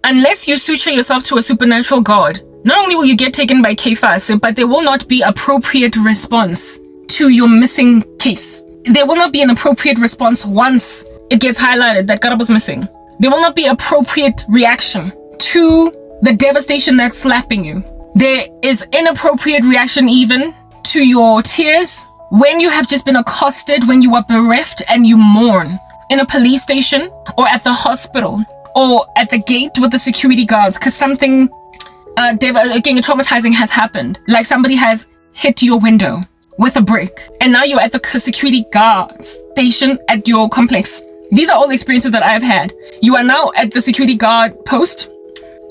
unless you suture yourself to a supernatural God, not only will you get taken by KFAS, but there will not be appropriate response to your missing case. There will not be an appropriate response once it gets highlighted that Karabo's missing. There will not be appropriate reaction to the devastation that's slapping you. There is inappropriate reaction even to your tears when you have just been accosted, when you are bereft and you mourn in a police station or at the hospital or at the gate with the security guards because something again traumatizing has happened, like somebody has hit your window with a brick and now you're at the security guard station at your complex. These are all the experiences that I've had. You are now at the security guard post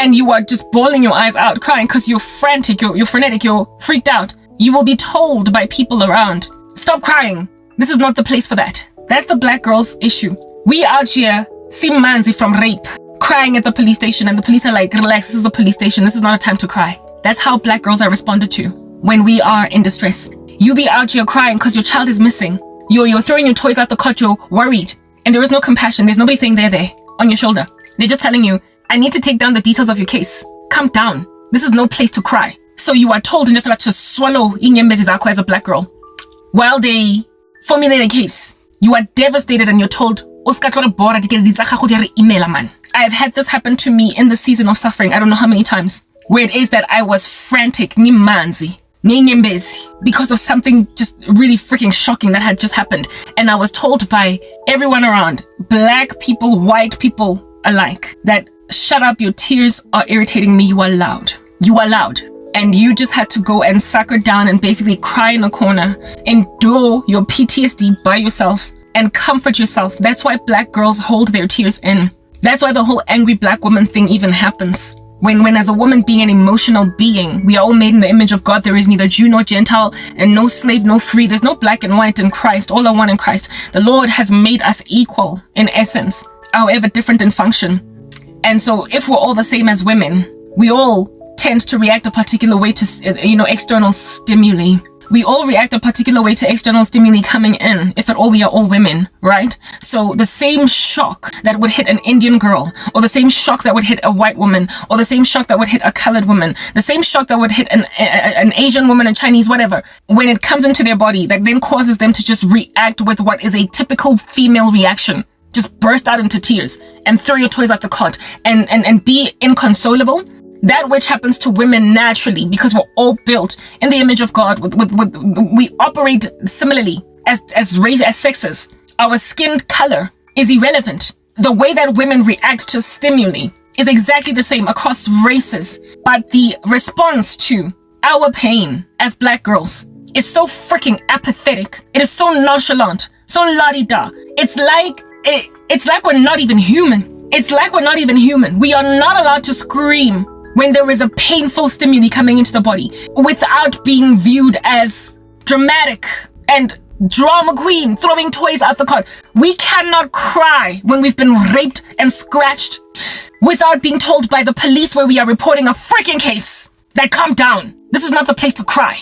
and you are just bawling your eyes out, crying because you're frantic, you're frenetic, you're freaked out. You will be told by people around, stop crying. This is not the place for that. That's the black girl's issue. We out here, Simanzi from rape, crying at the police station, and the police are like, relax, this is the police station. This is not a time to cry. That's how black girls are responded to when we are in distress. You be out here crying because your child is missing. You're throwing your toys out the cot, you're worried. And there is no compassion. There's nobody saying they're there on your shoulder. They're just telling you, I need to take down the details of your case. Calm down. This is no place to cry. So you are told in to swallow inyembezi zakho as a black girl. While they formulate a case, you are devastated and you're told, I have had this happen to me in the season of suffering. I don't know how many times. Where it is that I was frantic, because of something just really freaking shocking that had just happened. And I was told by everyone around, black people, white people alike, that shut up, your tears are irritating me, you are loud. You are loud. And you just had to go and sucker down and basically cry in a corner, endure your PTSD by yourself and comfort yourself. That's why black girls hold their tears in. That's why the whole angry black woman thing even happens. When as a woman being an emotional being, we are all made in the image of God. There is neither Jew nor Gentile and no slave, no free. There's no black and white in Christ. All are one in Christ. The Lord has made us equal in essence, however different in function. And so if we're all the same as women, we all tend to react a particular way to, external stimuli. We all react a particular way to external stimuli coming in, if at all we are all women, right? So the same shock that would hit an Indian girl, or the same shock that would hit a white woman, or the same shock that would hit a colored woman, the same shock that would hit an Asian woman, a Chinese, whatever, when it comes into their body, that then causes them to just react with what is a typical female reaction. Just burst out into tears and throw your toys out the cot and be inconsolable. That which happens to women naturally, because we're all built in the image of God. We operate similarly as sexes. Our skin color is irrelevant. The way that women react to stimuli is exactly the same across races. But the response to our pain as black girls is so freaking apathetic. It is so nonchalant, so la-di-da. It's like we're not even human. It's like we're not even human. We are not allowed to scream when there is a painful stimuli coming into the body without being viewed as dramatic and drama queen throwing toys out the cot. We cannot cry when we've been raped and scratched without being told by the police where we are reporting a freaking case that calm down. This is not the place to cry.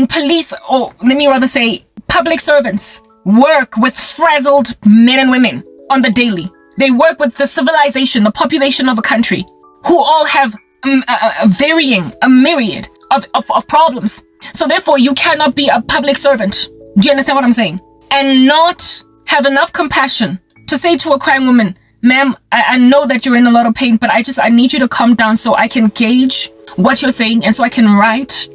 Police, or let me rather say public servants, work with frazzled men and women on the daily. They work with the civilization, the population of a country, who all have a myriad of problems. So therefore, you cannot be a public servant. Do you understand what I'm saying? And not have enough compassion to say to a crying woman, ma'am, I know that you're in a lot of pain, but I need you to calm down so I can gauge what you're saying and so I can write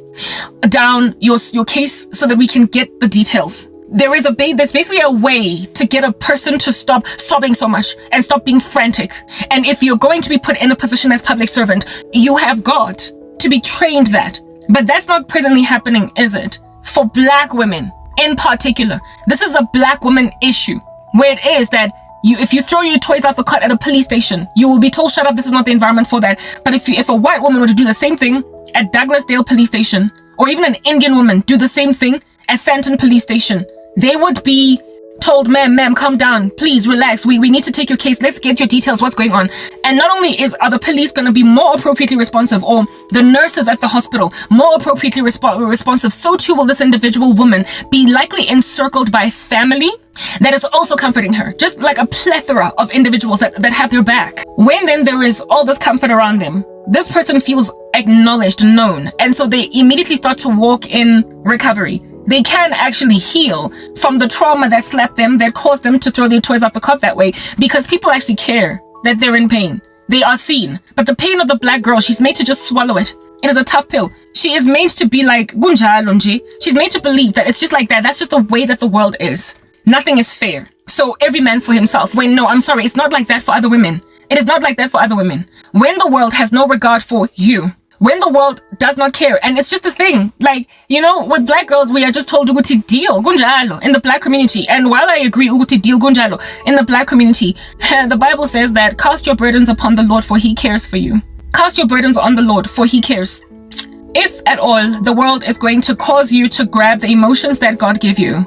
down your case so that we can get the details. There's basically a way to get a person to stop sobbing so much and stop being frantic. And if you're going to be put in a position as public servant, you have got to be trained that. But that's not presently happening, is it? For black women in particular. This is a black woman issue where it is that if you throw your toys out the cot at a police station, you will be told, shut up, this is not the environment for that. But if a white woman were to do the same thing at Douglasdale police station, or even an Indian woman do the same thing at Sandton police station, they would be told, ma'am, calm down, please relax, we need to take your case, let's get your details, what's going on. And not only are the police going to be more appropriately responsive, or the nurses at the hospital more appropriately responsive, so too will this individual woman be likely encircled by family that is also comforting her, just like a plethora of individuals that have their back. When then there is all this comfort around them, this person feels acknowledged, known, and so they immediately start to walk in recovery. They can actually heal from the trauma that slapped them, that caused them to throw their toys off the cot that way, because people actually care that they're in pain. They are seen. But the pain of the black girl, she's made to just swallow it. It is a tough pill. She is made to be like, Gunjalo nje. She's made to believe that it's just like that. That's just the way that the world is. Nothing is fair. So every man for himself. When no, I'm sorry, it's not like that for other women. It is not like that for other women. When the world has no regard for you, when the world does not care, and it's just a thing, like, you know, with black girls, we are just told ukuthi deal gunjalo in the black community. And while I agree ukuthi deal gunjalo in the black community, the Bible says that cast your burdens upon the Lord, for he cares for you. Cast your burdens on the Lord, for he cares. If at all the world is going to cause you to grab the emotions that God gave you,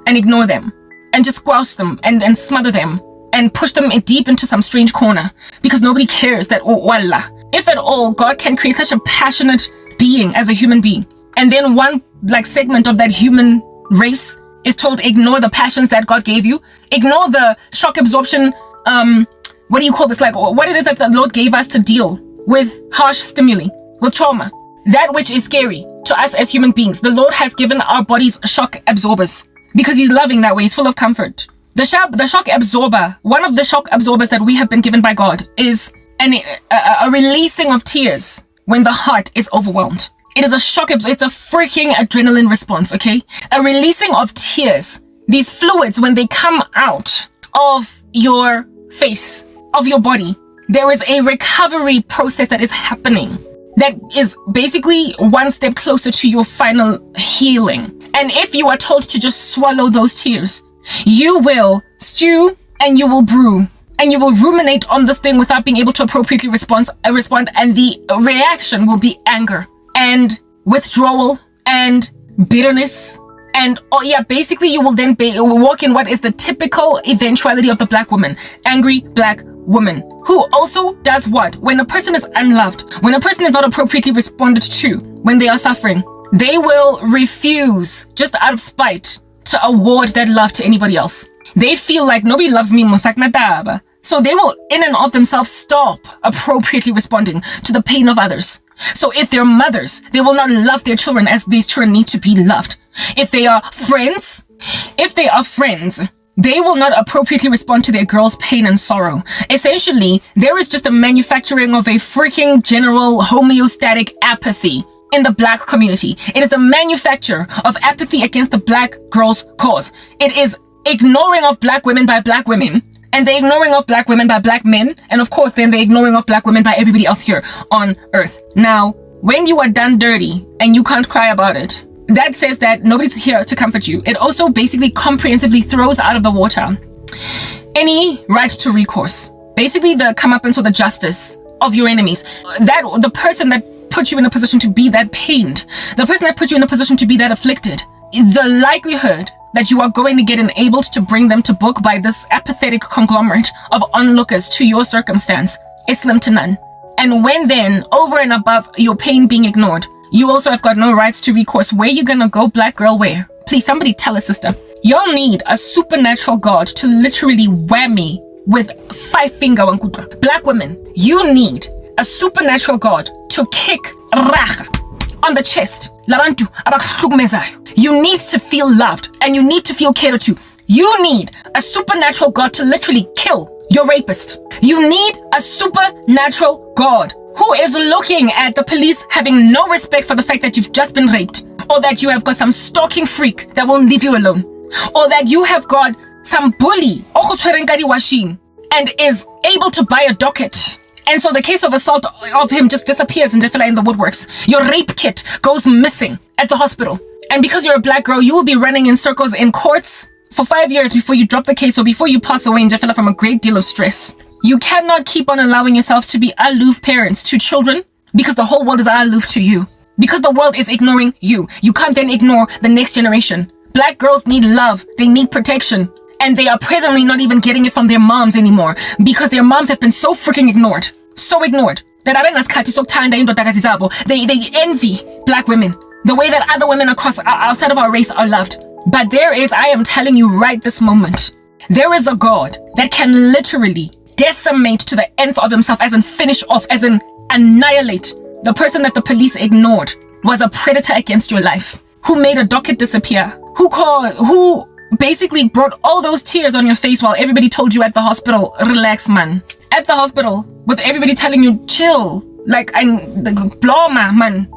and ignore them, and just squash them and smother them, and push them deep into some strange corner, because nobody cares that, oh, wallah. If at all, God can create such a passionate being as a human being, and then one like segment of that human race is told, ignore the passions that God gave you, ignore the shock absorption, what do you call this? Like, what it is that the Lord gave us to deal with harsh stimuli, with trauma, that which is scary to us as human beings. The Lord has given our bodies shock absorbers, because he's loving that way. He's full of comfort. The shock absorber, one of the shock absorbers that we have been given by God, is a releasing of tears when the heart is overwhelmed. It is a shock, it's a freaking adrenaline response, okay? A releasing of tears. These fluids, when they come out of your face, of your body, there is a recovery process that is happening that is basically one step closer to your final healing. And if you are told to just swallow those tears, you will stew and you will brew and you will ruminate on this thing without being able to appropriately respond, and the reaction will be anger and withdrawal and bitterness. And basically you will then walk in what is the typical eventuality of the black woman, angry black woman, who also does what? When a person is unloved, when a person is not appropriately responded to, when they are suffering, they will refuse, just out of spite, to award that love to anybody else. They feel like nobody loves me, so they will in and of themselves stop appropriately responding to the pain of others. So if they're mothers, they will not love their children as these children need to be loved. If they are friends, they will not appropriately respond to their girls' pain and sorrow. Essentially, there is just a manufacturing of a freaking general homeostatic apathy in the black community. It is the manufacture of apathy against the black girls' cause. It is ignoring of black women by black women, and the ignoring of black women by black men, and of course then the ignoring of black women by everybody else here on earth. Now, when you are done dirty and you can't cry about it, that says that nobody's here to comfort you. It also basically comprehensively throws out of the water any right to recourse. Basically the comeuppance or the justice of your enemies. That the person that put you in a position to be that pained, the person that put you in a position to be that afflicted, the likelihood that you are going to get enabled to bring them to book by this apathetic conglomerate of onlookers to your circumstance is slim to none. And when then, over and above your pain being ignored, you also have got no rights to recourse. Where you gonna go, black girl, where? Please, somebody tell us, sister. Y'all need a supernatural God to literally whammy with 5-finger wankutla. Black women, you need a supernatural God to kick racha on the chest. Labantu abakuhlukumezayo. You need to feel loved and you need to feel catered to. You need a supernatural God to literally kill your rapist. You need a supernatural God who is looking at the police having no respect for the fact that you've just been raped, or that you have got some stalking freak that won't leave you alone, or that you have got some bully and is able to buy a docket. And so the case of assault of him just disappears in the woodworks. Your rape kit goes missing at the hospital. And because you're a black girl, you will be running in circles in courts for 5 years before you drop the case or before you pass away in Jeffela from a great deal of stress. You cannot keep on allowing yourselves to be aloof parents to children because the whole world is aloof to you. Because the world is ignoring you. You can't then ignore the next generation. Black girls need love. They need protection. And they are presently not even getting it from their moms anymore because their moms have been so freaking ignored. So ignored. That they envy black women. The way that other women outside of our race are loved. But I am telling you right this moment, there is a God that can literally decimate to the nth of himself, as in finish off, as in annihilate. The person that the police ignored was a predator against your life, who made a docket disappear, who basically brought all those tears on your face while everybody told you at the hospital, relax, man. At the hospital, with everybody telling you, chill, like, bloma, man.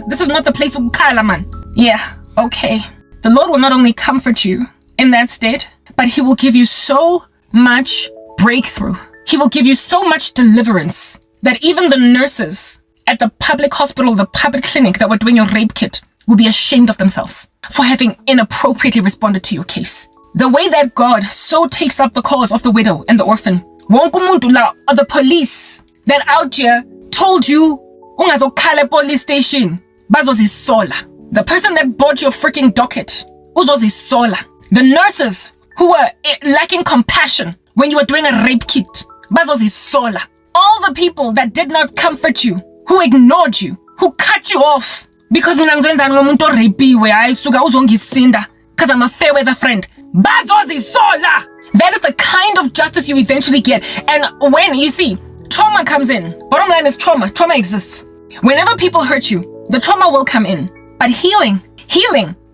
This is not the place to kala, man. Yeah, okay. The Lord will not only comfort you in that state, but he will give you so much breakthrough. He will give you so much deliverance that even the nurses at the public hospital, the public clinic that were doing your rape kit will be ashamed of themselves for having inappropriately responded to your case. The way that God so takes up the cause of the widow and the orphan. The police that out here told you, police station, the person that bought your freaking docket, the nurses who were lacking compassion when you were doing a rape kit, all the people that did not comfort you, who ignored you, who cut you off, because because I'm a fair weather friend. That is the kind of justice you eventually get. And when you see trauma comes in, bottom line is trauma exists. Whenever people hurt you, the trauma will come in. But healing,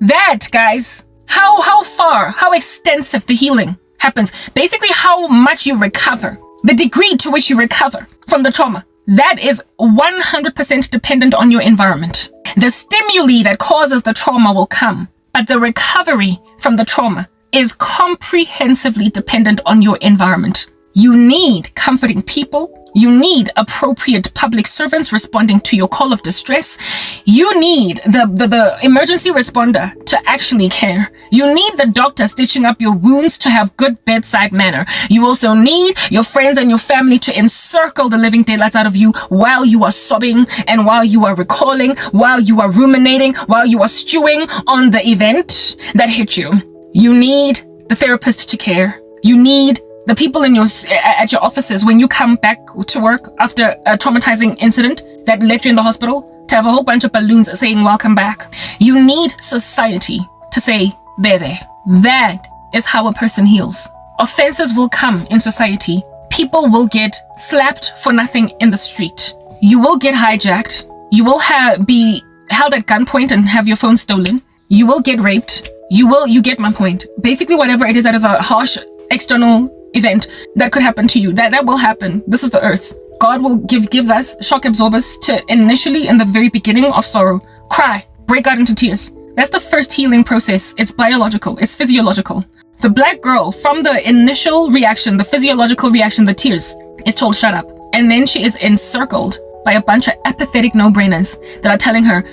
that, guys, how far, how extensive the healing happens, basically how much you recover, the degree to which you recover from the trauma, that is 100% dependent on your environment. The stimuli that causes the trauma will come, but the recovery from the trauma is comprehensively dependent on your environment. You need comforting people. You need appropriate public servants responding to your call of distress. You need the emergency responder to actually care. You need the doctor stitching up your wounds to have good bedside manner. You also need your friends and your family to encircle the living daylights out of you while you are sobbing and while you are recalling, while you are ruminating, while you are stewing on the event that hit you. You need the therapist to care. You need the people at your offices when you come back to work after a traumatizing incident that left you in the hospital to have a whole bunch of balloons saying welcome back. You need society to say there. That is how a person heals. Offenses will come in society. People will get slapped for nothing in the street. You will get hijacked. You will be held at gunpoint and have your phone stolen. You will get raped. You get my point. Basically, whatever it is that is a harsh external event that could happen to you, that will happen. This is the earth. God will gives us shock absorbers to initially, in the very beginning of sorrow, cry, break out into tears. That's the first healing process. It's biological, it's physiological. The black girl, from the initial reaction, the physiological reaction, the tears, is told shut up. And then she is encircled by a bunch of apathetic no-brainers that are telling her,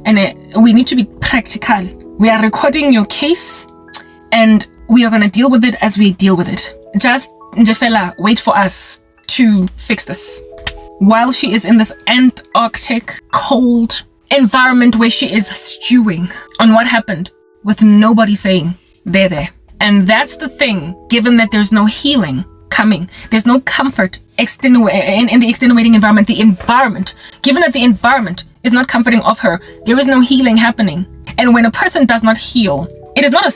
and we need to be practical. We are recording your case and we are going to deal with it as we deal with it. Just, Njefela, wait for us to fix this. While she is in this Antarctic cold environment where she is stewing on what happened with nobody saying, there. And that's the thing, given that there's no healing coming, there's no comfort in the extenuating environment, given that the environment is not comforting of her, there is no healing happening. And when a person does not heal, it is not a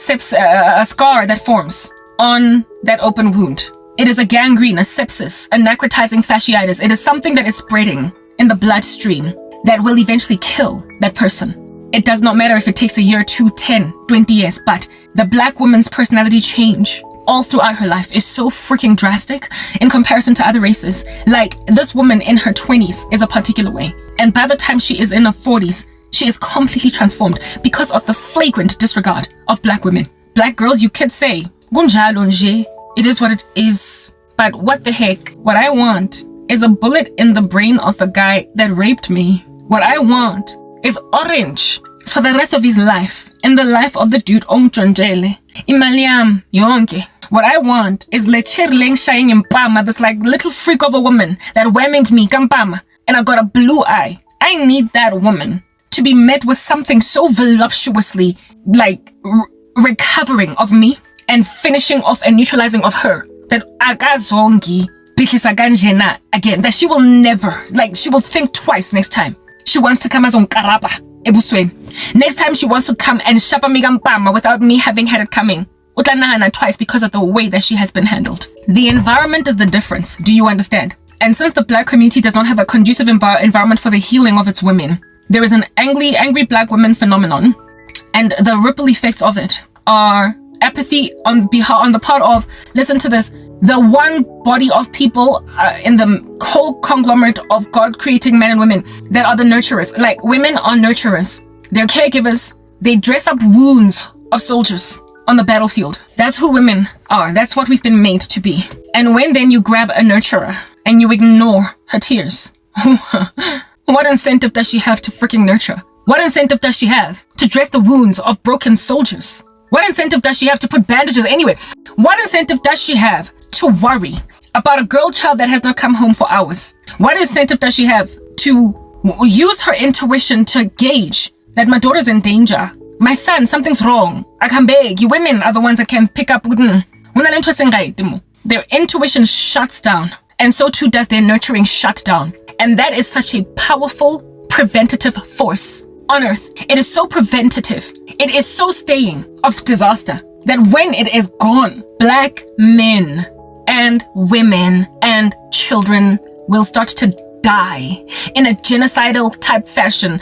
scar that forms on that open wound. It is a gangrene, a sepsis, a necrotizing fasciitis. It is something that is spreading in the bloodstream that will eventually kill that person. It does not matter if it takes a year, 2, 10, 20 years, but the black woman's personality change all throughout her life is so freaking drastic in comparison to other races. Like, this woman in her 20s is a particular way, and by the time she is in her 40s, she is completely transformed because of the flagrant disregard of black women. Black girls, you could say, it is what it is. But what the heck? What I want is a bullet in the brain of the guy that raped me. What I want is orange for the rest of his life, and the life of the dude Ongjonjele. Imaliam yonke. What I want is lechirling shaying in Pama, this like little freak of a woman that whammed me, Kampama, and I got a blue eye. I need that woman to to be met with something so voluptuously, like recovering of me and finishing off and neutralizing of her, that agazongi bihlisa kanjena again, that she will never, like, she will think twice next time she wants to come as on Karabo ebusweni. Next time she wants to come and shapa migampama without me having had it coming, utlanana twice, because of the way that she has been handled. The environment is the difference. Do you understand? And since the black community does not have a conducive environment for the healing of its women, there is an angry black women phenomenon, and the ripple effects of it are apathy on the part of, listen to this, the one body of people in the whole conglomerate of God creating men and women that are the nurturers. Like, women are nurturers. They're caregivers. They dress up wounds of soldiers on the battlefield. That's who women are. That's what we've been made to be. And when then you grab a nurturer and you ignore her tears, what incentive does she have to freaking nurture? What incentive does she have to dress the wounds of broken soldiers? What incentive does she have to put bandages anyway? What incentive does she have to worry about a girl child that has not come home for hours? What incentive does she have to use her intuition to gauge that my daughter's in danger? My son, something's wrong. I can beg. You women are the ones that can pick up. Their intuition shuts down, and so too does their nurturing shut down. And that is such a powerful preventative force on earth. It is so preventative. It is so staying of disaster that when it is gone, black men and women and children will start to die in a genocidal type fashion,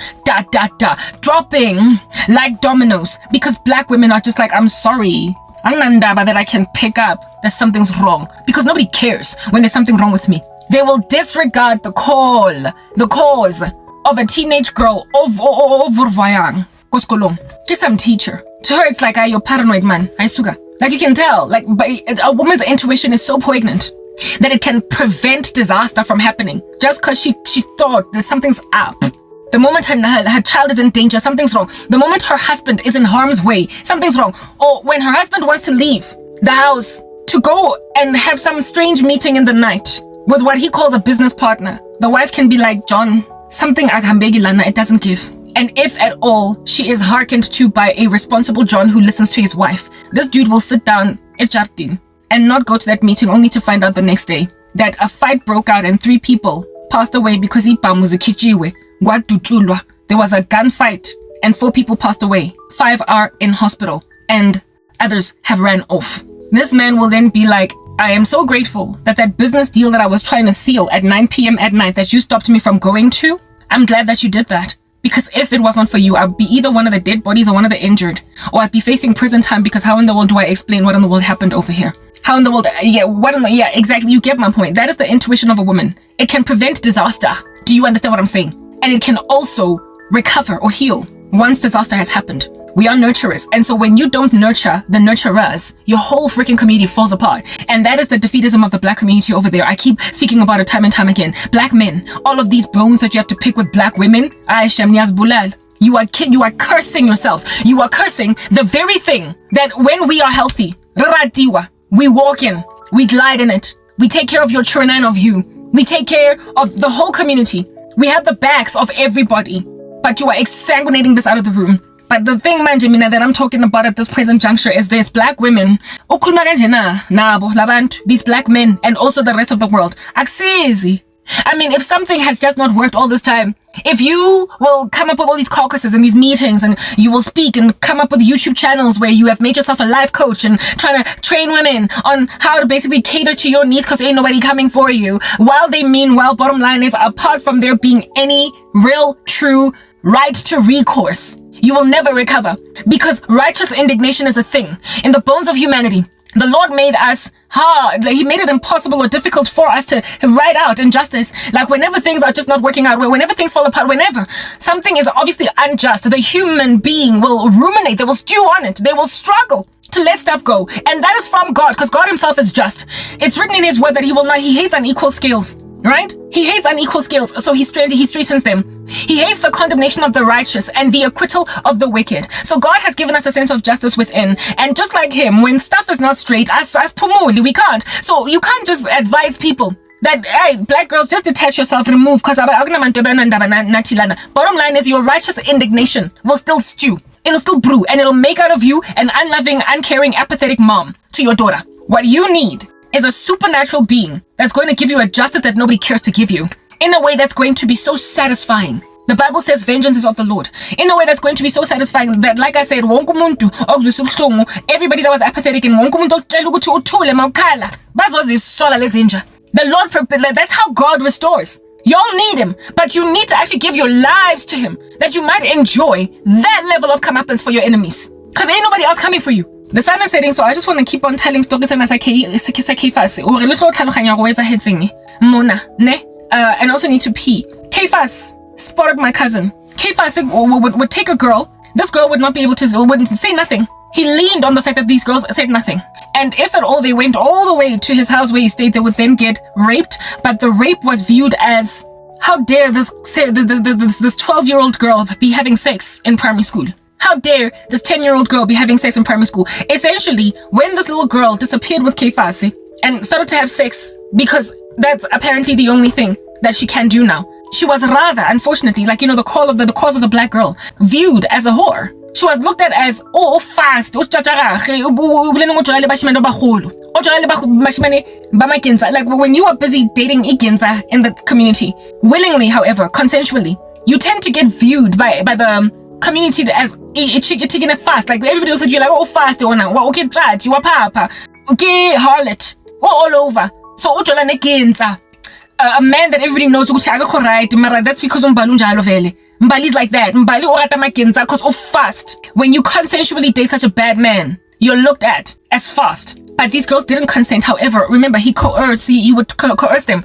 dropping like dominoes, because black women are just like, I'm sorry, that I can pick up that something's wrong, because nobody cares when there's something wrong with me. They will disregard the cause of a teenage girl overvayang koskolong. Just some teacher. To her, it's like, you're paranoid, man. Like, you can tell, like, a woman's intuition is so poignant that it can prevent disaster from happening just because she thought that something's up. The moment her child is in danger, something's wrong. The moment her husband is in harm's way, something's wrong. Or when her husband wants to leave the house to go and have some strange meeting in the night with what he calls a business partner, the wife can be like, John, something akambegi lana, it doesn't give. And if at all she is hearkened to by a responsible John who listens to his wife, this dude will sit down at Jardin and not go to that meeting, only to find out the next day that a fight broke out and 3 people passed away because Ipam was a kichiwe. There was a gunfight and 4 people passed away. 5 are in hospital and others have ran off. This man will then be like, I am so grateful that business deal that I was trying to seal at 9 p.m. at night that you stopped me from going to, I'm glad that you did that. Because if it wasn't for you, I'd be either one of the dead bodies or one of the injured. Or I'd be facing prison time, because how in the world do I explain what in the world happened over here? How in the world, exactly, you get my point. That is the intuition of a woman. It can prevent disaster. Do you understand what I'm saying? And it can also recover or heal once disaster has happened. We are nurturers. And so when you don't nurture the nurturers, your whole freaking community falls apart. And that is the defeatism of the black community over there. I keep speaking about it time and time again. Black men, all of these bones that you have to pick with black women, you are cursing yourselves. You are cursing the very thing that when we are healthy, we walk in, we glide in it. We take care of your children and of you. We take care of the whole community. We have the backs of everybody. But you are exsanguinating this out of the room. But the thing, Manjimina, that I'm talking about at this present juncture is there's black women, these black men, and also the rest of the world. I mean, if something has just not worked all this time, if you will come up with all these caucuses and these meetings and you will speak and come up with YouTube channels where you have made yourself a life coach and trying to train women on how to basically cater to your needs because ain't nobody coming for you, while they meanwhile, bottom line is, apart from there being any real, true right to recourse, you will never recover, because righteous indignation is a thing in the bones of humanity. The Lord made us hard. He made it impossible or difficult for us to write out injustice. Like whenever things are just not working out, whenever things fall apart, whenever something is obviously unjust, the human being will ruminate, they will stew on it, they will struggle to let stuff go. And that is from God, because God himself is just. It's written in his word that he hates unequal scales. Right? He hates unequal scales, so he straightens them. He hates the condemnation of the righteous and the acquittal of the wicked. So God has given us a sense of justice within. And just like him, when stuff is not straight, as pumuli, we can't. So you can't just advise people that, hey, black girls, just detach yourself, remove, because bottom line is your righteous indignation will still stew. It'll still brew, and it'll make out of you an unloving, uncaring, apathetic mom to your daughter. What you need is a supernatural being that's going to give you a justice that nobody cares to give you, in a way that's going to be so satisfying. The Bible says vengeance is of the Lord. In a way that's going to be so satisfying that, like I said, everybody that was apathetic and the Lord, that's how God restores. Y'all need him, but you need to actually give your lives to him, that you might enjoy that level of comeuppance for your enemies. Because ain't nobody else coming for you. The sun is setting, so I just want to keep on telling stories and I also need to pee. Kefas spotted my cousin. Kefas would take a girl. This girl would not be able to, wouldn't say nothing. He leaned on the fact that these girls said nothing. And if at all they went all the way to his house where he stayed, they would then get raped. But the rape was viewed as, how dare this 12-year-old girl be having sex in primary school? How dare this 10-year-old girl be having sex in primary school? Essentially, when this little girl disappeared with Kefasi and started to have sex, because that's apparently the only thing that she can do now, she was rather, unfortunately, like, the cause of the black girl, viewed as a whore. She was looked at as, fast, like when you are busy dating igenza in the community, willingly, however, consensually, you tend to get viewed by the community as taking it fast. Like everybody looks at you like, fast, okay, judge, you are papa, okay, harlot, all over. So a man that everybody knows right, that's because Mbali's like that. Mbali orata magenza because of fast. When you consensually date such a bad man, you're looked at as fast. But these girls didn't consent. However, remember, he would coerce them.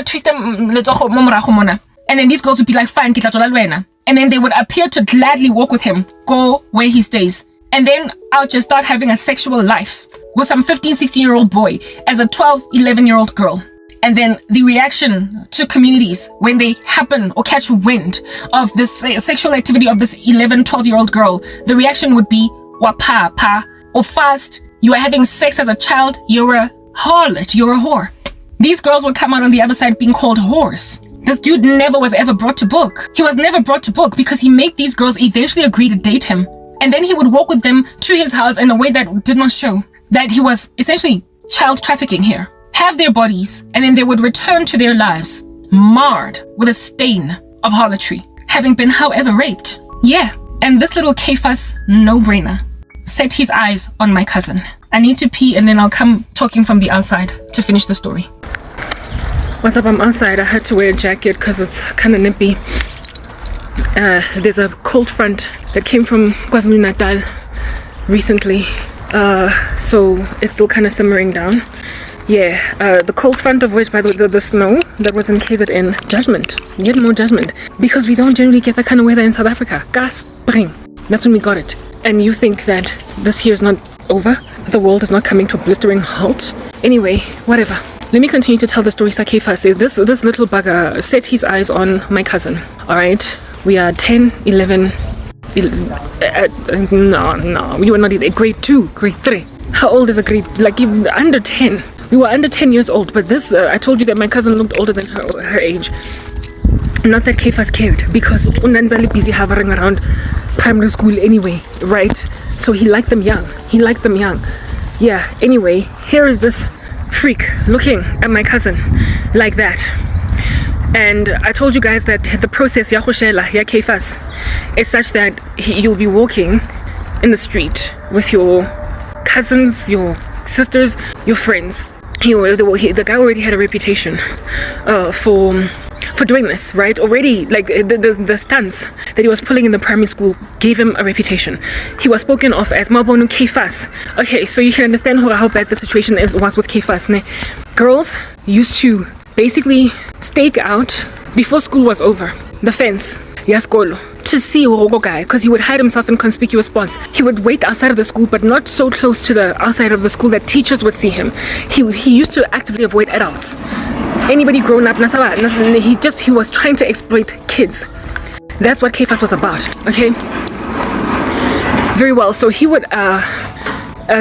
Twist them, and then these girls would be like, fine, and then they would appear to gladly walk with him, go where he stays. And then I'll just start having a sexual life with some 15, 16-year-old boy as a 12, 11-year-old girl. And then the reaction to communities when they happen or catch wind of this sexual activity of this 11, 12-year-old girl, the reaction would be, wapa, or fast, you are having sex as a child, you're a harlot, you're a whore. These girls would come out on the other side being called whores. This dude never was ever brought to book. He was never brought to book because he made these girls eventually agree to date him. And then he would walk with them to his house in a way that did not show that he was essentially child trafficking here. Have their bodies, and then they would return to their lives, marred with a stain of harlotry, having been, however, raped. Yeah, and this little Kefas no-brainer set his eyes on my cousin. I need to pee, and then I'll come talking from the outside to finish the story. What's up? I'm outside. I had to wear a jacket because it's kind of nippy. There's a cold front that came from KwaZulu-Natal recently, so it's still kind of simmering down. Yeah, the cold front of which, by the snow that was in KZN, judgment, yet more judgment, because we don't generally get that kind of weather in South Africa. Spring, that's when we got it. And you think that this year is not over, the world is not coming to a blistering halt? Anyway, whatever. Let me continue to tell the story. Sakefa said this little bugger set his eyes on my cousin. All right, we are 10, 11, no, we were not in grade 2, grade 3. How old is a grade, like even under 10? We were under 10 years old, but this, I told you that my cousin looked older than her age. Not that Kefas cared, because Unanzali busy hovering around primary school anyway, right? So he liked them young. Yeah, anyway, here is this freak looking at my cousin like that. And I told you guys that the process, ya Kefas, is such that you'll be walking in the street with your cousins, your sisters, your friends. The guy already had a reputation for doing this, right? Already, like the stunts that he was pulling in the primary school gave him a reputation. He was spoken of as Mabonu Kefas. Okay, so you can understand how bad the situation was with Kefas. Ne? Girls used to basically stake out before school was over the fence, yaskolo, to see Urogo guy, because he would hide himself in conspicuous spots. He would wait outside of the school, but not so close to the outside of the school that teachers would see him. He used to actively avoid adults. Anybody grown up, he was trying to exploit kids. That's what Kefas was about, okay? Very well, so he would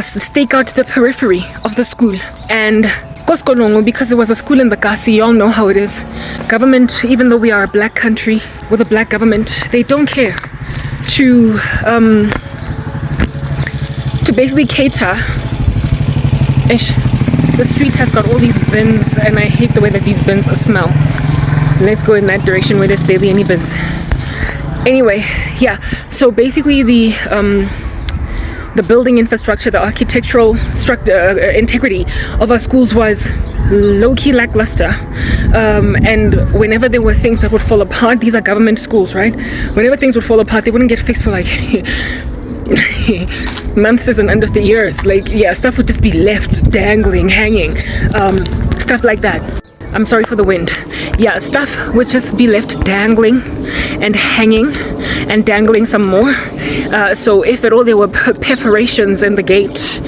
stake out the periphery of the school and because it was a school in the Kasi. You all know how it is. Government, even though we are a black country with a black government, they don't care to basically cater. The street has got all these bins, and I hate the way that these bins smell. Let's go in that direction where there's barely any bins. Anyway, yeah, so basically the building infrastructure, the architectural integrity of our schools was low-key lackluster, and whenever there were things that would fall apart, these are government schools, right? Whenever things would fall apart, they wouldn't get fixed for like months and under the years. Like, yeah, stuff would just be left dangling, hanging, stuff like that. I'm sorry for the wind. Yeah, stuff would just be left dangling and hanging and dangling some more. So if at all there were perforations in the gate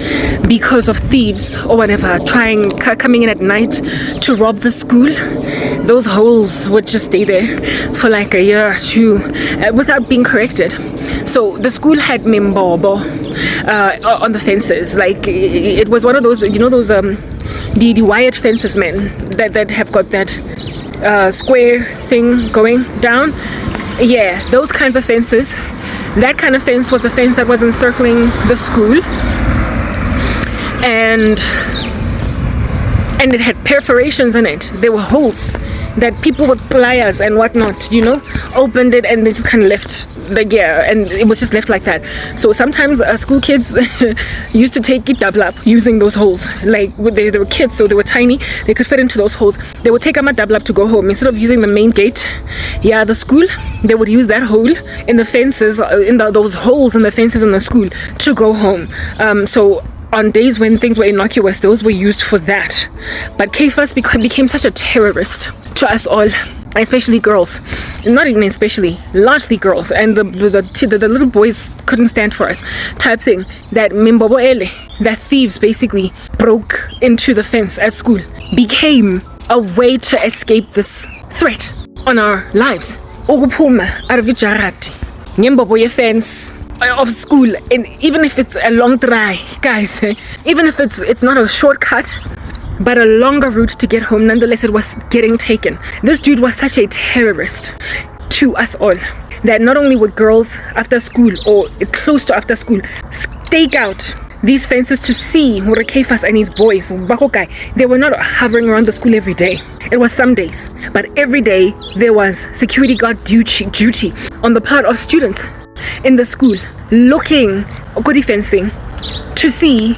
because of thieves or whatever coming in at night to rob the school, those holes would just stay there for like a year or two without being corrected. So the school had mimbobo on the fences. Like, it was one of those, you know, those the wired fences, man, that have got that square thing going down. Yeah, those kinds of fences. That kind of fence was a fence that was encircling the school, and it had perforations in it. There were holes that people with pliers and whatnot, you know, opened it and they just kind of left, like, yeah, and it was just left like that. So sometimes school kids used to take it double up using those holes. Like, they were kids, so they were tiny, they could fit into those holes. They would take them a double up to go home instead of using the main gate. Yeah, the school, they would use that hole in the fences, those holes in the fences in the school to go home. So on days when things were innocuous, those were used for that. But Kefas became such a terrorist to us all, especially girls. Not even especially, largely girls. And the little boys couldn't stand for us, type thing. That Mimboboele, that thieves basically broke into the fence at school, became a way to escape this threat on our lives. Ukupuma out of ijarati, Nyemboboye fence of school, and even if it's a long drive, guys, even if it's not a shortcut but a longer route to get home, nonetheless it was getting taken. This dude was such a terrorist to us all that not only would girls after school or close to after school stake out these fences to see Murekefas and his boys, they were not hovering around the school every day. It was some days, but every day there was security guard duty on the part of students in the school, looking good fencing to see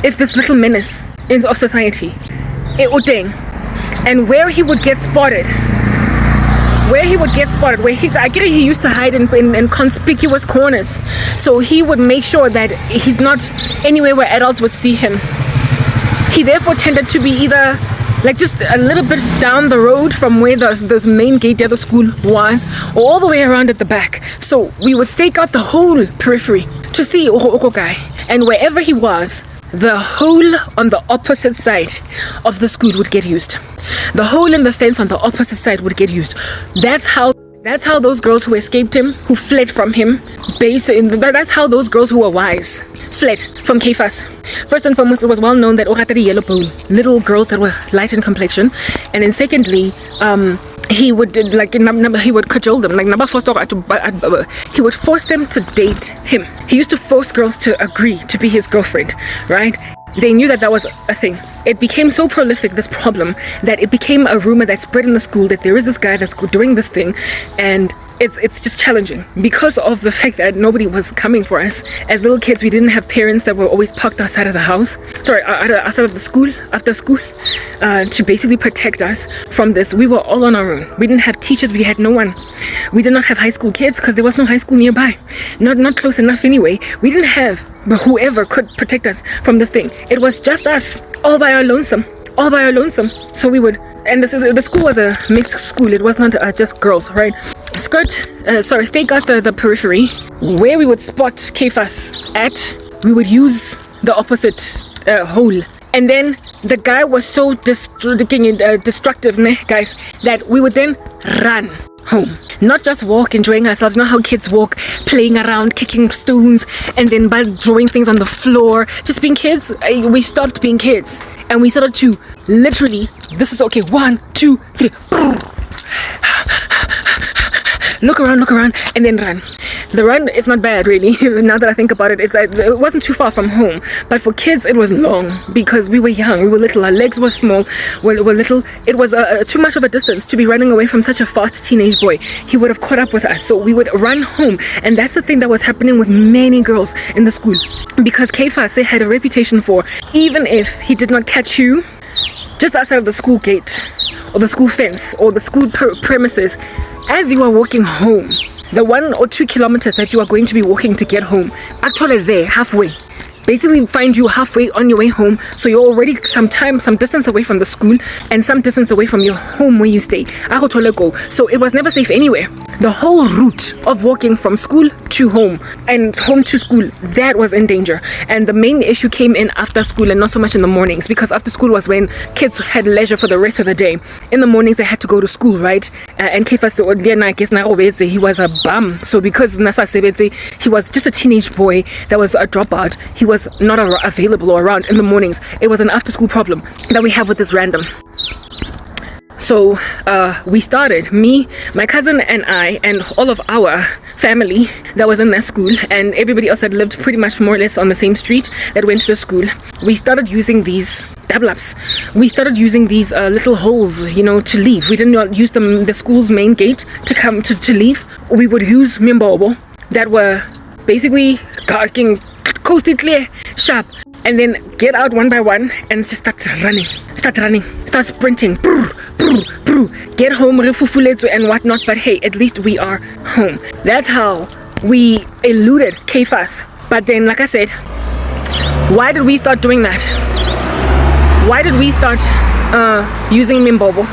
if this little menace is of society, and where he would get spotted, I get it, he used to hide in conspicuous corners, so he would make sure that he's not anywhere where adults would see him. He therefore tended to be either like just a little bit down the road from where the main gate of the school was, or all the way around at the back. So we would stake out the whole periphery to see guy, and wherever he was, the hole on the opposite side of the school would get used. The hole in the fence on the opposite side would get used. That's how those girls who escaped him, who fled from him, that's how those girls who were wise fled from Kefas. First and foremost, it was well known that yellow bone, little girls that were light in complexion, and then secondly, he would cajole them, he would force them to date him. He used to force girls to agree to be his girlfriend, right? They knew that was a thing. It became so prolific, this problem, that it became a rumor that spread in the school that there is this guy that's doing this thing, and it's just challenging because of the fact that nobody was coming for us. As little kids, we didn't have parents that were always parked outside of the house, outside of the school, after school, to basically protect us from this. We were all on our own. We didn't have teachers, we had no one. We did not have high school kids because there was no high school nearby. Not close enough anyway. We didn't have whoever could protect us from this thing. It was just us, all by our lonesome. So we would, and the school was a mixed school. It was not just girls, right? Stake out the periphery. Where we would spot Kefas at, we would use the opposite hole. And then the guy was so destructive, guys, that we would then run home. Not just walk, enjoying ourselves. Not how kids walk, playing around, kicking stones, and then by drawing things on the floor. Just being kids. We stopped being kids. And we started to literally, this is okay, 1, 2, 3, look around, and then run. The run is not bad, really. Now that I think about it, it wasn't too far from home. But for kids, it was long because we were young, we were little, our legs were small, were little. It was too much of a distance to be running away from such a fast teenage boy. He would have caught up with us, so we would run home. And that's the thing that was happening with many girls in the school, because Kefase had a reputation for, even if he did not catch you just outside of the school gate or the school fence or the school premises, as you are walking home, the 1 or 2 kilometers that you are going to be walking to get home, actually there, halfway, basically find you halfway on your way home. So you're already some distance away from the school and some distance away from your home where you stay. So it was never safe anywhere. The whole route of walking from school to home and home to school, that was in danger. And the main issue came in after school and not so much in the mornings, because after school was when kids had leisure for the rest of the day. In the mornings they had to go to school, right? And Kefas, he was a bum. So because he was just a teenage boy that was a dropout, he was not available or around in the mornings. It was an after school problem that we have with this random. So we started, me, my cousin and I, and all of our family that was in that school, and everybody else that lived pretty much more or less on the same street that went to the school. We started using these double-ups. We started using these little holes, to leave. We did not use the school's main gate to come to leave. We would use mimbobo that were basically coasting clear, sharp, and then get out one by one and just start sprinting, get home, and whatnot. But hey, at least we are home. That's how we eluded Kefas. But then, like I said, why did we start doing that? Why did we start using Mimbobo?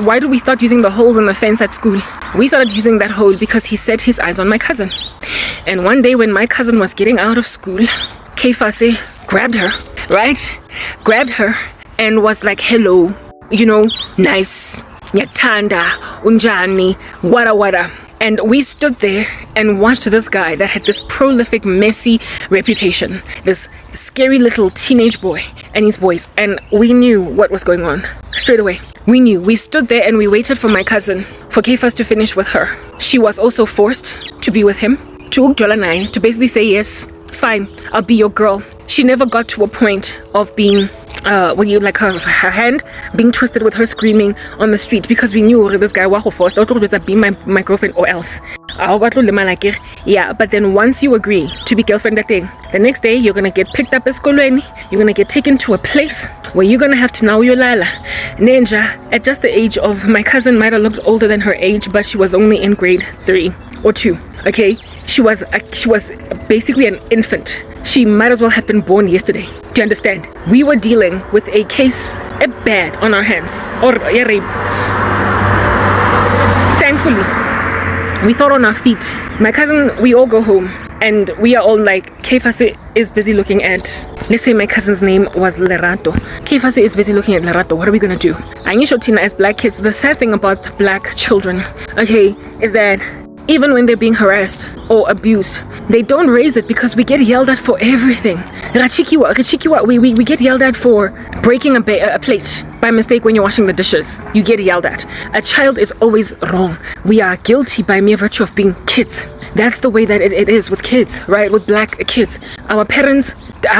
Why did we start using the holes in the fence at school? We started using that hole because he set his eyes on my cousin. And one day when my cousin was getting out of school, Kefase grabbed her and was like, hello, nice, nyaktanda, unjani, wada. And we stood there and watched this guy that had this prolific, messy reputation, this scary little teenage boy and his boys, and we knew what was going on straight away. We knew. We stood there and we waited for my cousin, for Kefas to finish with her. She was also forced to be with him, to basically say, yes, fine, I'll be your girl. She never got to a point of being her hand being twisted with her screaming on the street, because we knew this guy was forced to be my girlfriend or else. Yeah, but then once you agree to be girlfriend that day, the next day you're gonna get picked up at Hlongwane, you're gonna get taken to a place where you're gonna have to now Yolala. Ninja, at just the age of, my cousin might have looked older than her age, but she was only in grade 3 or 2. Okay, she was basically an infant. She might as well have been born yesterday. Do you understand? We were dealing with a case, a bad on our hands, or a rape. Thankfully, we thought on our feet. My cousin, we all go home, and we are all like, Kefase is busy looking at, let's say my cousin's name was Lerato. Kefase is busy looking at Lerato. What are we gonna do? Tina, as black kids, the sad thing about black children, okay, is that even when they're being harassed or abused, they don't raise it, because we get yelled at for everything. We get yelled at for breaking a plate by mistake when you're washing the dishes. You get yelled at. A child is always wrong. We are guilty by mere virtue of being kids. That's the way that it is with kids, right? With black kids. Our parents I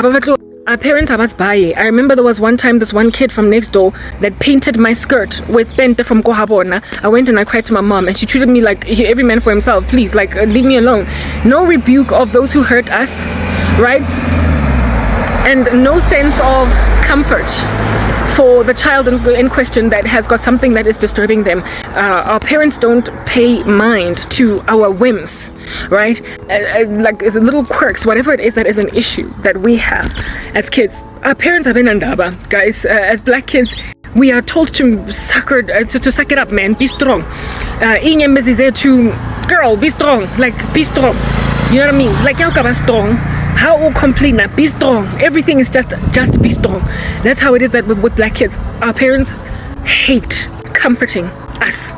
remember there was one time this one kid from next door that painted my skirt with pente from Kohabona. I went and I cried to my mom, and she treated me like every man for himself. Please, leave me alone. No rebuke of those who hurt us, right? And no sense of comfort for the child in question that has got something that is disturbing them. Our parents don't pay mind to our whims, right? Like little quirks, whatever it is that is an issue that we have as kids. Our parents have been andaba, guys. As black kids, we are told to suck it up, man. Be strong. Girl, be strong. Be strong. You know what I mean? You're strong. How will complain that? Be strong. Everything is just be strong. That's how it is that with black kids. Our parents hate comforting us.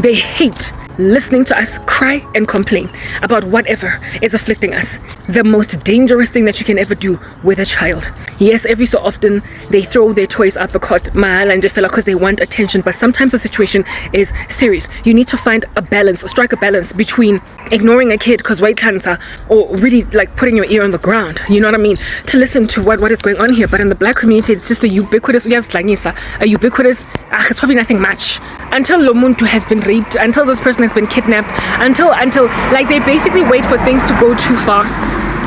They hate listening to us cry and complain about whatever is afflicting us. the most dangerous thing that you can ever do with a child. Yes, every so often they throw their toys out the cot because they want attention, but sometimes the situation is serious. You need to find a balance, strike a balance between ignoring a kid because white cancer, or really like putting your ear on the ground, you know what I mean, to listen to what is going on here. But in the black community, it's just a ubiquitous, it's probably nothing much until Lomuntu has been raped, until this person has been kidnapped, until like they basically wait for things to go too far.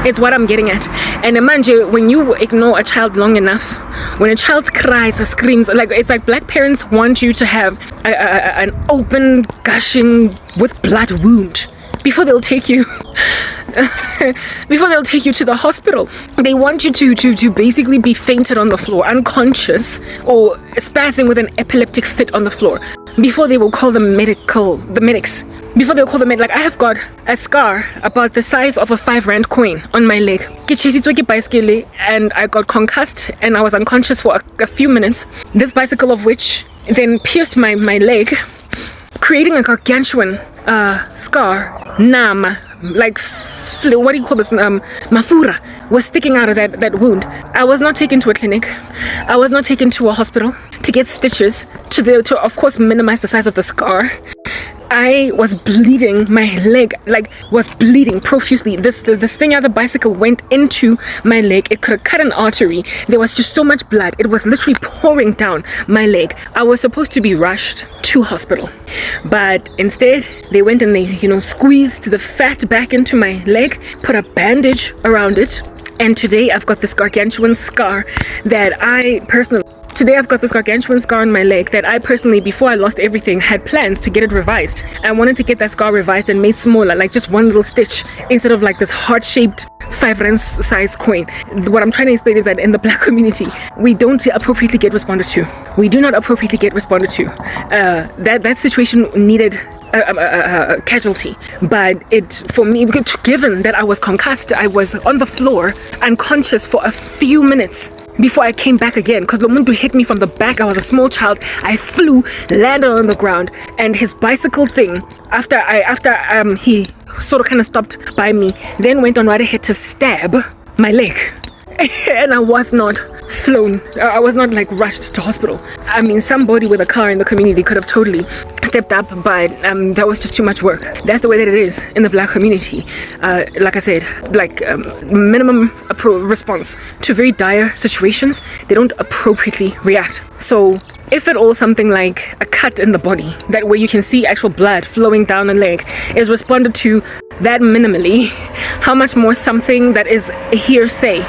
It's what I'm getting at. And imagine when you ignore a child long enough, when a child cries or screams, like it's like black parents want you to have an open, gushing with blood wound before they'll take you to the hospital. They want you to basically be fainted on the floor, unconscious, or spazzing with an epileptic fit on the floor before they will call the medics. Before they'll call the medic. Like, I have got a scar about the size of a 5 rand coin on my leg. And I got concussed and I was unconscious for a few minutes. This bicycle of which then pierced my leg, creating a gargantuan scar. Like, what do you call this? Mafura was sticking out of that wound. I was not taken to a clinic. I was not taken to a hospital to get stitches to of course minimize the size of the scar. I was bleeding. My leg was bleeding profusely. This thing out of the bicycle went into my leg. It could have cut an artery. There was just so much blood. It was literally pouring down my leg. I was supposed to be rushed to hospital, but instead they went and they squeezed the fat back into my leg, put a bandage around it, and today I've got this gargantuan scar that I personally on my leg that I personally, before I lost everything, had plans to get it revised. I wanted to get that scar revised and made smaller, like just one little stitch instead of like this heart-shaped 5 rand size coin. What I'm trying to explain is that in the black community, we don't appropriately get responded to. We do not appropriately get responded to. That situation needed a casualty, but for me, given that I was concussed, I was on the floor unconscious for a few minutes before I came back again, because Lomuntu hit me from the back. I was a small child. I flew, landed on the ground, and his bicycle thing, after he sort of kind of stopped by me, then went on right ahead to stab my leg. And I was not flown. I was not like rushed to hospital. I mean, somebody with a car in the community could have totally stepped up, but that was just too much work. That's the way that it is in the black community. Like I said, minimum response to very dire situations. They don't appropriately react. So if at all something like a cut in the body, that where you can see actual blood flowing down a leg, is responded to that minimally, how much more something that is a hearsay?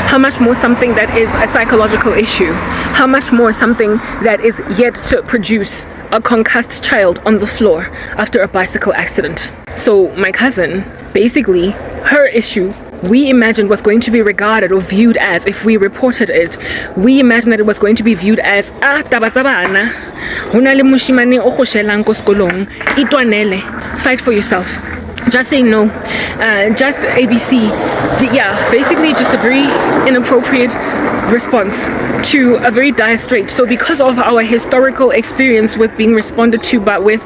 How much more something that is a psychological issue? How much more something that is yet to produce a concussed child on the floor after a bicycle accident? So my cousin, basically, her issue, we imagined was going to be regarded or viewed as, if we reported it, we imagined that it was going to be viewed as fight for yourself. Just say no. Just ABC. Yeah, basically just a very inappropriate response to a very dire strait. So because of our historical experience with being responded to, but with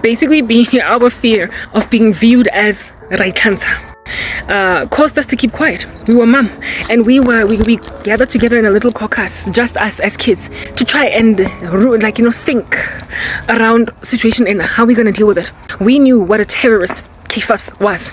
basically being our fear of being viewed as right cancer, caused us to keep quiet. We were mum, and we gathered together in a little caucus, just us as kids, to try and think around situation and how we're gonna deal with it. We knew what a terrorist Kifas was.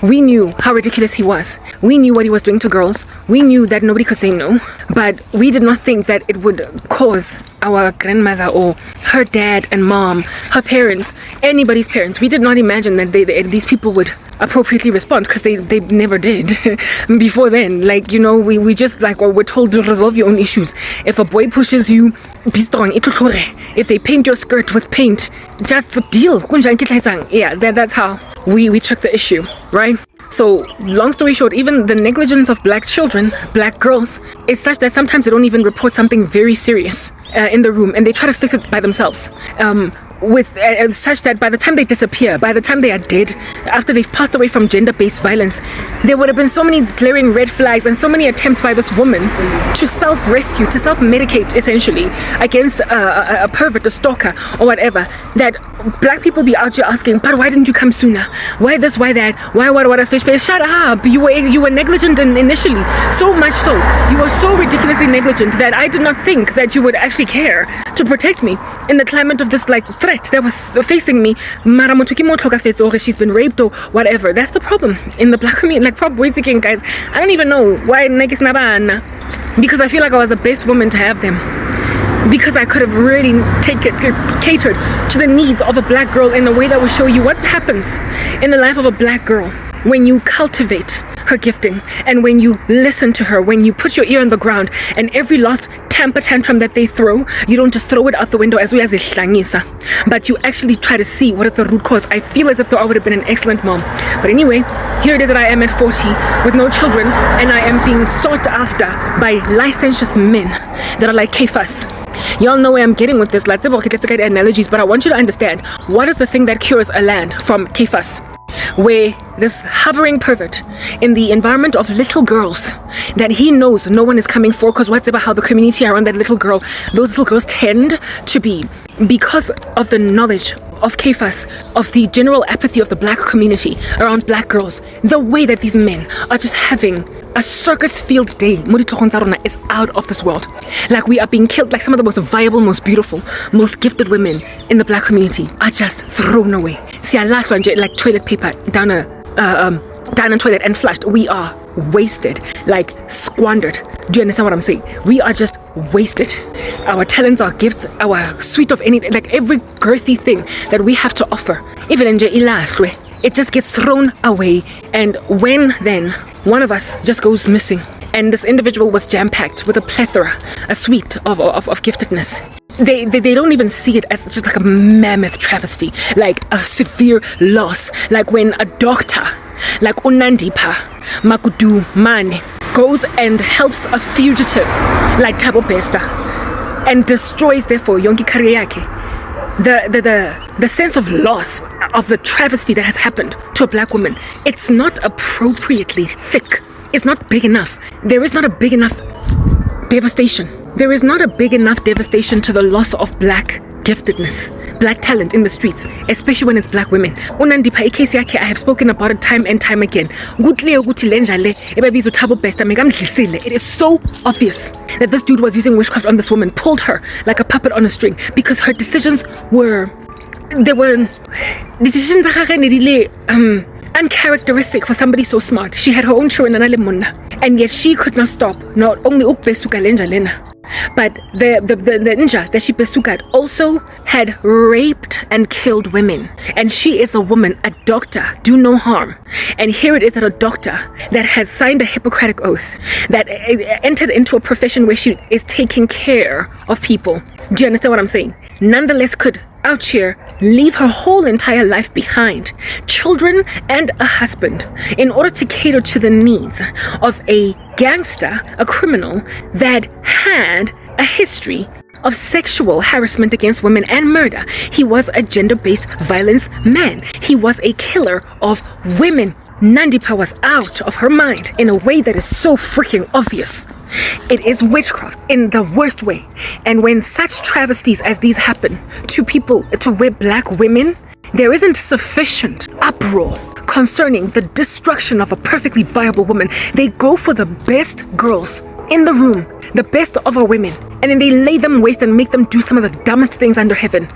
We knew how ridiculous he was. We knew what he was doing to girls. We knew that nobody could say no, but we did not think that it would cause our grandmother or her dad and mom, her parents, anybody's parents. We did not imagine that these people would appropriately respond, because they never did before then. We just we're told to resolve your own issues. If a boy pushes you, be strong. If they paint your skirt with paint, just deal. Yeah, that's how we took the issue, right? So long story short, even the negligence of black children, black girls, is such that sometimes they don't even report something very serious in the room, and they try to fix it by themselves. with such that by the time they disappear, by the time they are dead, after they've passed away from gender-based violence, there would have been so many glaring red flags and so many attempts by this woman to self-rescue, to self-medicate essentially against a pervert, a stalker or whatever, that black people be out here asking, but why didn't you come sooner? Why this, why that, why what a fish place? Shut up, you were negligent initially, so much so, you were so ridiculously negligent that I did not think that you would actually care to protect me in the climate of this like threat that was facing me. Or she's been raped or whatever. That's the problem in the black community. Like, probably again, guys, I don't even know why because I feel like I was the best woman to have them, because I could have really catered to the needs of a black girl in a way that will show you what happens in the life of a black girl when you cultivate her gifting and when you listen to her, when you put your ear on the ground, and every last temper tantrum that they throw, you don't just throw it out the window as well as Hlongwane, but you actually try to see what is the root cause. I feel as if though I would have been an excellent mom. But anyway, here it is that I am at 40 with no children, and I am being sought after by licentious men that are like Kefas. Y'all know where I'm getting with this. Let's get analogies, but I want you to understand what is the thing that cures a land from Kefas, where this hovering pervert in the environment of little girls that he knows no one is coming for, because what's about how the community around that little girl, those little girls tend to be, because of the knowledge of Kefas, of the general apathy of the black community around black girls, the way that these men are just having a circus field day is out of this world. Like, we are being killed. Like, some of the most viable, most beautiful, most gifted women in the black community are just thrown away. See, I last one like toilet paper down a toilet and flushed. We are wasted, like squandered. Do you understand what I'm saying? We are just wasted. Our talents, our gifts, our suite of anything, like every girthy thing that we have to offer, even in it just gets thrown away. And when then one of us just goes missing, and this individual was jam-packed with a plethora, a suite of giftedness, they don't even see it as just like a mammoth travesty, like a severe loss. Like when a doctor like Unandipa Makudu Mane goes and helps a fugitive like Thabo Bester and destroys therefore yonke career yake, the sense of loss of the travesty that has happened to a black woman, it's not appropriately thick. It's not big enough. There is not a big enough devastation. There is not a big enough devastation to the loss of black giftedness, black talent in the streets, especially when it's black women. Unandipa case yake, I have spoken about it time and time again. It is so obvious that this dude was using witchcraft on this woman, pulled her like a puppet on a string, because her decisions were uncharacteristic for somebody so smart. She had her own children, and yet she could not stop. Not only but the ninja that she besukat also had raped and killed women. And she is a woman, a doctor, do no harm. And here it is that a doctor that has signed a Hippocratic oath, that entered into a profession where she is taking care of people. Do you understand what I'm saying? Nonetheless could out here leave her whole entire life behind, children and a husband, in order to cater to the needs of a gangster, a criminal that had a history of sexual harassment against women and murder. He was a gender-based violence man. He was a killer of women. Nandipa was out of her mind in a way that is so freaking obvious. It is witchcraft in the worst way. And when such travesties as these happen to people, to black women, there isn't sufficient uproar concerning the destruction of a perfectly viable woman. They go for the best girls in the room, the best of our women, and then they lay them waste and make them do some of the dumbest things under heaven.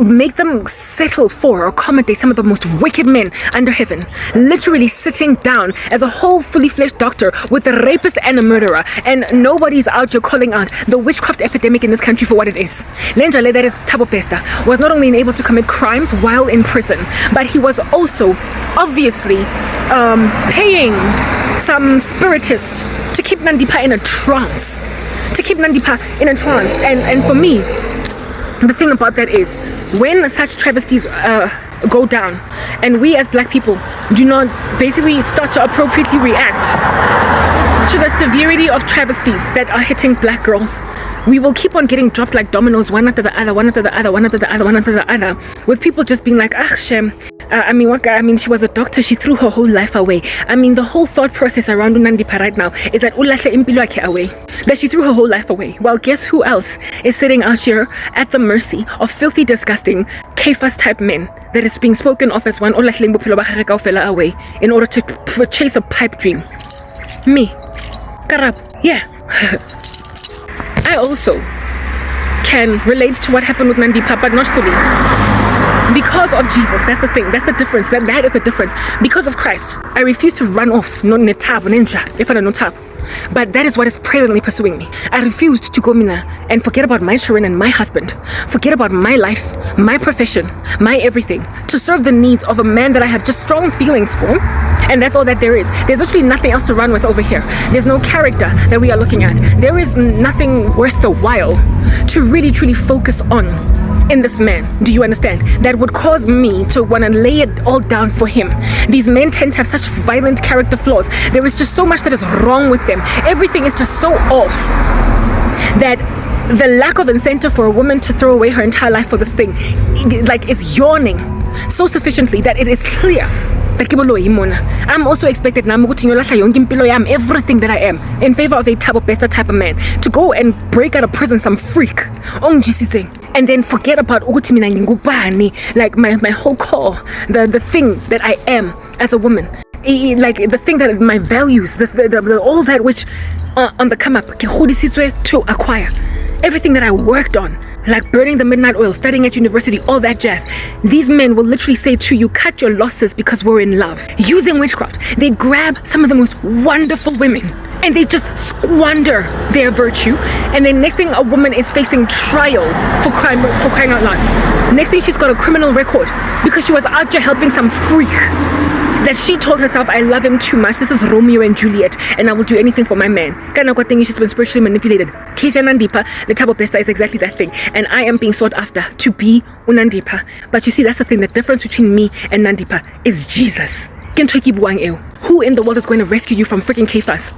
Make them settle for or accommodate some of the most wicked men under heaven. Literally sitting down as a whole fully fleshed doctor with a rapist and a murderer, and nobody's out here calling out the witchcraft epidemic in this country for what it is. Lenjale, that is Thabo Bester, was not only able to commit crimes while in prison, but he was also obviously paying some spiritist to keep Nandipa in a trance. And for me, the thing about that is, when such travesties go down, and we as black people do not basically start to appropriately react to to the severity of travesties that are hitting black girls, we will keep on getting dropped like dominoes, one after the other, one after the other, one after the other, one after the other, with people just being like, Shem, she was a doctor, she threw her whole life away. The whole thought process around Unandipa right now is that ulahle impilo yakhe away, that she threw her whole life away. Well, guess who else is sitting out here at the mercy of filthy, disgusting, Kefas type men that is being spoken of as one olahleng bophelo ba gagwe kaofela away in order to chase a pipe dream? Me, Karabo, yeah. I also can relate to what happened with Nandipa, but not fully. Because of Jesus, that's the thing, that's the difference, that is the difference. Because of Christ, I refuse to run off, no netab, ninja, if I don't know tab. But that is what is presently pursuing me. I refused to go mina and forget about my children and my husband, forget about my life, my profession, my everything, to serve the needs of a man that I have just strong feelings for. And that's all that there is. There's literally nothing else to run with over here. There's no character that we are looking at. There is nothing worth the while to really truly focus on in this man. Do you understand? That would cause me to want to lay it all down for him. These men tend to have such violent character flaws. There is just so much that is wrong with them. Everything is just so off that the lack of incentive for a woman to throw away her entire life for this thing is yawning so sufficiently that it is clear. I'm also expected now everything that I am in favor of a better type of man to go and break out of prison some freak and then forget about like my whole core, the thing that I am as a woman, like the thing that my values, the all that which on the come up to acquire, everything that I worked on, like burning the midnight oil, studying at university, all that jazz. These men will literally say to you, cut your losses because we're in love. Using witchcraft, they grab some of the most wonderful women and they just squander their virtue. And then next thing, a woman is facing trial for crying out loud. Next thing, she's got a criminal record because she was out there helping some freak that she told herself, I love him too much. This is Romeo and Juliet, and I will do anything for my man. She's been spiritually manipulated. Kesi Nandipa, the Thabo Bester, is exactly that thing. And I am being sought after to be Unandipa. But you see, that's the thing. The difference between me and Nandipa is Jesus. Who in the world is going to rescue you from freaking Kefas?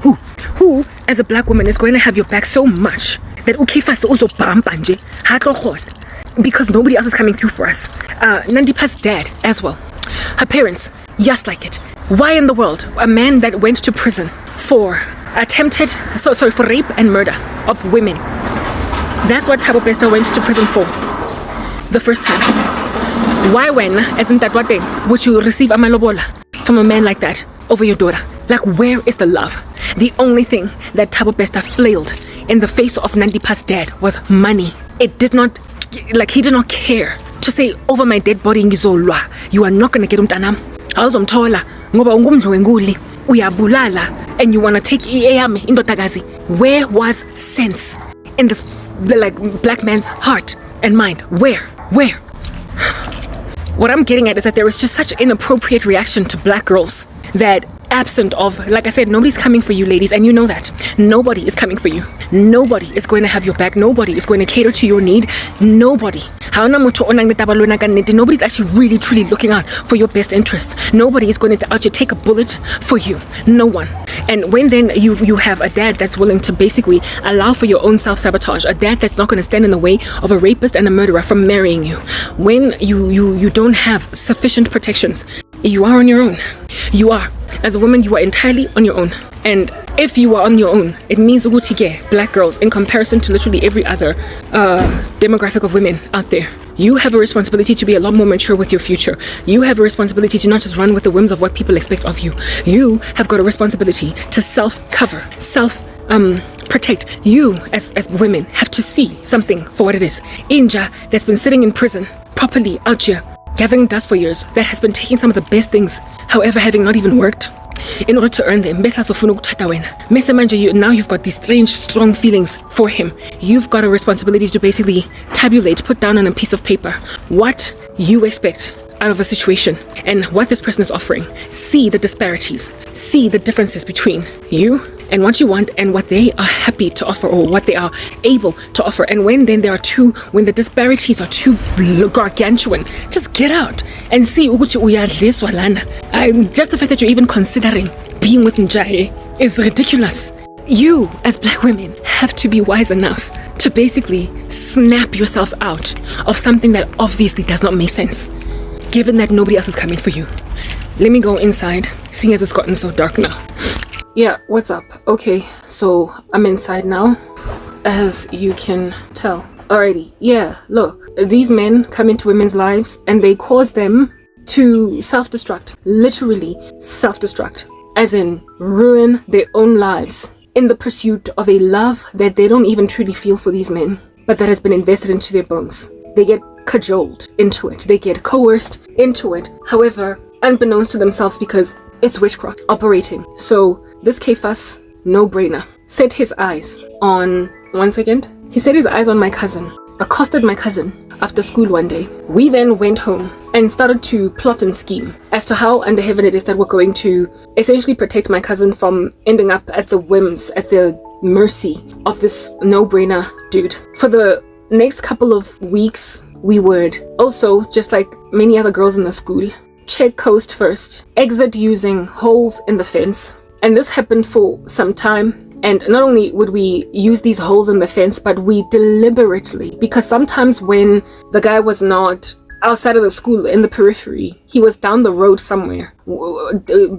Who, as a black woman, is going to have your back so much that Kefas also because nobody else is coming through for us. Nandipa's dad as well. Her parents, just like it. Why in the world a man that went to prison for for rape and murder of women? That's what Thabo Bester went to prison for the first time. Why when, isn't that what thing, would you receive a malobola from a man like that over your daughter? Like, where is the love? The only thing that Thabo Bester flailed in the face of Nandipa's dad was money. It did not, he did not care to say, over my dead body ngizolwa, you are not going to get umtanam. Awuzomthola ngoba ungumdlo wenguli, uyabulala, and you want to take eyami indodakazi. Where was sense in this black man's heart and mind? Where? What I'm getting at is that there is just such inappropriate reaction to black girls that absent of, like I said, nobody's coming for you, ladies, and you know that. Nobody is coming for you. Nobody is going to have your back. Nobody is going to cater to your need. Nobody. Nobody's actually really truly looking out for your best interests. Nobody is going to actually take a bullet for you. No one. And when then you have a dad that's willing to basically allow for your own self-sabotage, a dad that's not going to stand in the way of a rapist and a murderer from marrying you, when you don't have sufficient protections, you are on your own. You are. As a woman, you are entirely on your own. And if you are on your own, it means black girls, in comparison to literally every other demographic of women out there, you have a responsibility to be a lot more mature with your future. You have a responsibility to not just run with the whims of what people expect of you. You have got a responsibility to self-cover, protect. You, as women, have to see something for what it is. Inja, that's been sitting in prison, properly out here, gathering dust for years, that has been taking some of the best things, however, having not even worked, in order to earn them. Now you've got these strange, strong feelings for him. You've got a responsibility to basically tabulate, put down on a piece of paper what you expect out of a situation and what this person is offering. See the disparities. See the differences between you and what you want and what they are happy to offer or what they are able to offer. And when then when the disparities are too gargantuan, just get out and see. Just the fact that you're even considering being with Njahe is ridiculous. you as black women have to be wise enough to basically snap yourselves out of something that obviously does not make sense, given that nobody else is coming for you. Let me go inside, seeing as it's gotten so dark now. Yeah, what's up? Okay, so I'm inside now, as you can tell. Alrighty, yeah, look, these men come into women's lives and they cause them to self-destruct, literally self-destruct, as in ruin their own lives in the pursuit of a love that they don't even truly feel for these men, but that has been invested into their bones. They get cajoled into it, they get coerced into it, however, unbeknownst to themselves, because it's witchcraft operating. So this Cephas, no-brainer, set his eyes on, one second, he set his eyes on my cousin, accosted my cousin after school one day. We then went home and started to plot and scheme as to how under heaven it is that we're going to essentially protect my cousin from ending up at the whims, at the mercy of this no-brainer dude. For the next couple of weeks, we would also, just like many other girls in the school, check coast first, exit using holes in the fence. And this happened for some time. And not only would we use these holes in the fence, but we deliberately, because sometimes when the guy was not outside of the school in the periphery, he was down the road somewhere,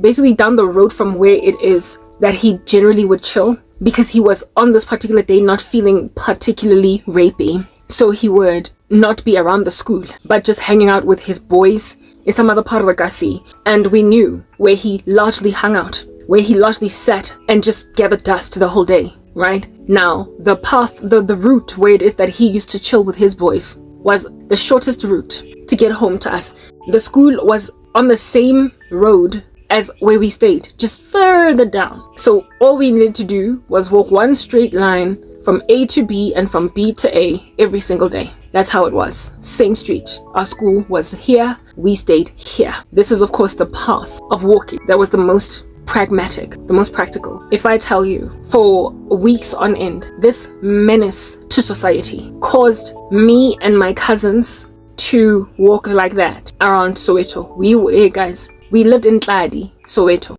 basically down the road from where it is that he generally would chill, because he was on this particular day not feeling particularly rapey. So he would not be around the school, but just hanging out with his boys in some other part of the Gussie. And we knew where he largely hung out, where he largely sat and just gathered dust the whole day, right? Now, the path, the route where it is that he used to chill with his boys was the shortest route to get home to us. The school was on the same road as where we stayed, just further down. So all we needed to do was walk one straight line from A to B and from B to A every single day. That's how it was. Same street. Our school was here. We stayed here. This is, of course, the path of walking that was the most pragmatic, the most practical. If I tell you, for weeks on end, this menace to society caused me and my cousins to walk like that around Soweto. We lived in Tladi, Soweto.